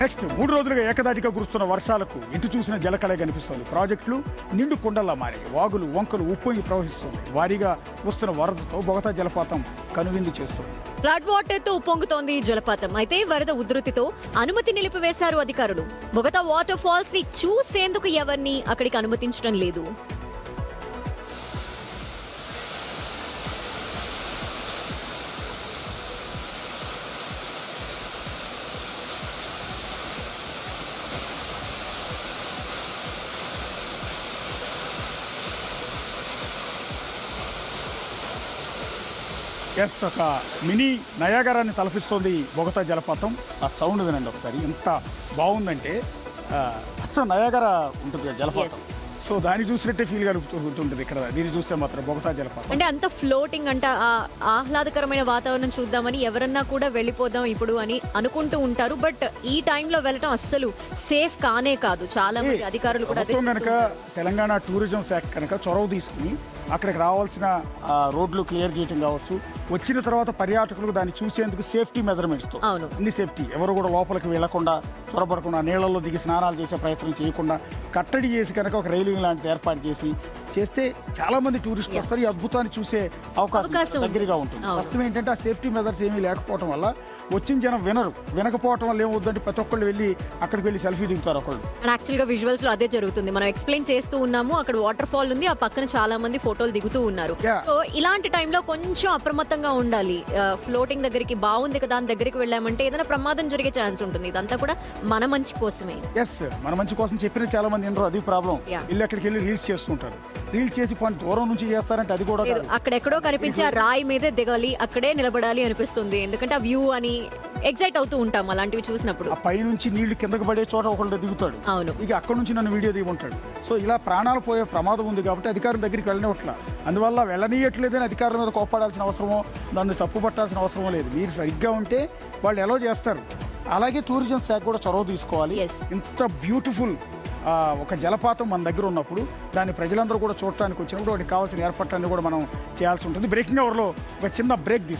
Next 3 రోజులుగా ఏకదాటిగా కురుస్తున్న వర్షాలకు ఇటు చూసిన జలకళ కనిపిస్తోంది. ప్రాజెక్టులు నిండు కుండల్లా మారాయి. వాగులు వంకలు ఉప్పొంగి ప్రవహిస్తుంది. భారీగా వస్తున్న వరదతో బొగతా జలపాతం కనువిందు చేస్తుంది. ఫ్లడ్ వాటర్ తో ఉప్పొంగుతోంది జలపాతం. అయితే వరద ఉధృతితో అనుమతి నిలిపివేశారు అధికారులు. బొగతా వాటర్ ఫాల్స్ ని చూసేందుకు ఎవరిని అక్కడికి అనుమతించడం లేదు. ఎస్, ఒక మినీ నయాగరాన్ని తలపిస్తోంది బొగతా జలపాతం. ఆ సౌండ్ వినండి ఒకసారి, ఎంత బాగుందంటే అచ్చ నయాగరా ఉంటుంది కదా జలపాతం. సో దాన్ని చూసినట్టే ఫీల్ కలుగుతుంటుంది ఇక్కడ. దీన్ని చూస్తే మాత్రం బొగతా జలపాతం అంటే అంత ఫ్లోటింగ్ అంట, ఆహ్లాదకరమైన వాతావరణం చూద్దామని ఎవరన్నా కూడా వెళ్ళిపోదాం ఇప్పుడు అని అనుకుంటూ ఉంటారు. బట్ ఈ టైంలో వెళ్ళటం అస్సలు సేఫ్ కానే కాదు. చాలా మంది అధికారులు కూడా కనుక తెలంగాణ టూరిజం శాఖ కనుక చొరవ తీసుకుని అక్కడికి రావాల్సిన రోడ్లు క్లియర్ చేయడం కావచ్చు, వచ్చిన తర్వాత పర్యాటకులకు దాన్ని చూసేందుకు సేఫ్టీ మెజర్మెంట్స్తో అన్ని సేఫ్టీ, ఎవరు కూడా లోపలికి వెళ్లకుండా చొరబడకుండా నీళ్లలో దిగి స్నానాలు చేసే ప్రయత్నం చేయకుండా కట్టడి చేసి కనుక ఒక రైలింగ్ లాంటిది ఏర్పాటు చేస్తే చాలా మంది టూరిస్టులు వస్తారు. ఈ అద్భుతాన్ని చూసే అవకాశం దగ్గరగా ఉంటుంది. ప్రస్తుతం ఏంటంటే ఆ సేఫ్టీ మెజర్స్ ఏమీ లేకపోవడం వల్ల వచ్చిన జనం వినకపోవటం వల్ల ఏమవుతుందంటే ప్రతి ఒక్కళ్ళు వెళ్ళి అక్కడికి వెళ్ళి సెల్ఫీ దిగుతారు ఒకళ్ళు. యాక్చువల్గా విజువల్స్ లో అదే జరుగుతుంది. మనం ఎక్స్ప్లెయిన్ చేస్తూ ఉన్నాము, అక్కడ వాటర్ ఫాల్ ఉంది, ఆ పక్కన చాలా మంది ఫోటోలు దిగుతూ ఉన్నారు. సో ఇలాంటి టైంలో కొంచెం అప్రమత్తంగా ఉండాలి. ఫ్లోటింగ్ దగ్గరికి బాగుంది కదా అని దగ్గరికి వెళ్ళామంటే ఏదైనా ప్రమాదం జరిగే ఛాన్స్ ఉంటుంది. ఇదంతా కూడా మన మంచి కోసమే. ఎస్, మన మంచి కోసం చెప్పిన చాలా మంది వినరు, అది ప్రాబ్లం. ఇల్లు అక్కడికి వెళ్ళి రీల్స్ చేస్తుంటారు. రీల్స్ చేసి పని దూరం నుంచి చేస్తారంటే అది కూడా అక్కడెక్కడో కనిపించే ఆ రాయి మీదే దిగాలి, అక్కడే నిలబడాలి అనిపిస్తుంది. ఎందుకంటే ఆ వ్యూ అని ఎగ్జైట్ అవుతూ ఉంటాం అలాంటివి చూసినప్పుడు. ఆ పై నుంచి నీళ్లు కిందకి పడే చోట ఒకళ్ళు దిగుతాడు. అవును, ఇక అక్కడ నుంచి నన్ను వీడియో దిగుంటాడు. సో ఇలా ప్రాణాలు పోయే ప్రమాదం ఉంది కాబట్టి అధికారుల దగ్గరికి వెళ్ళనివ్వట్లా. అందువల్ల వెళ్ళనీయట్లేదని అధికారుల మీద కోప్పడాల్సిన అవసరమో నన్ను తప్పు పట్టాల్సిన అవసరమో లేదు. మీరు సరిగ్గా ఉంటే వాళ్ళు ఎలా చేస్తారు. అలాగే టూరిజం శాఖ కూడా చొరవ తీసుకోవాలి. ఇంత బ్యూటిఫుల్ ఒక జలపాతం మన దగ్గర ఉన్నప్పుడు దాన్ని ప్రజలందరూ కూడా చూడటానికి వచ్చినప్పుడు వాటికి కావాల్సిన ఏర్పాట్లన్నీ కూడా మనం చేయాల్సి ఉంటుంది. బ్రేకింగ్ అవర్లో ఒక చిన్న బ్రేక్ తీసుకుంటాం.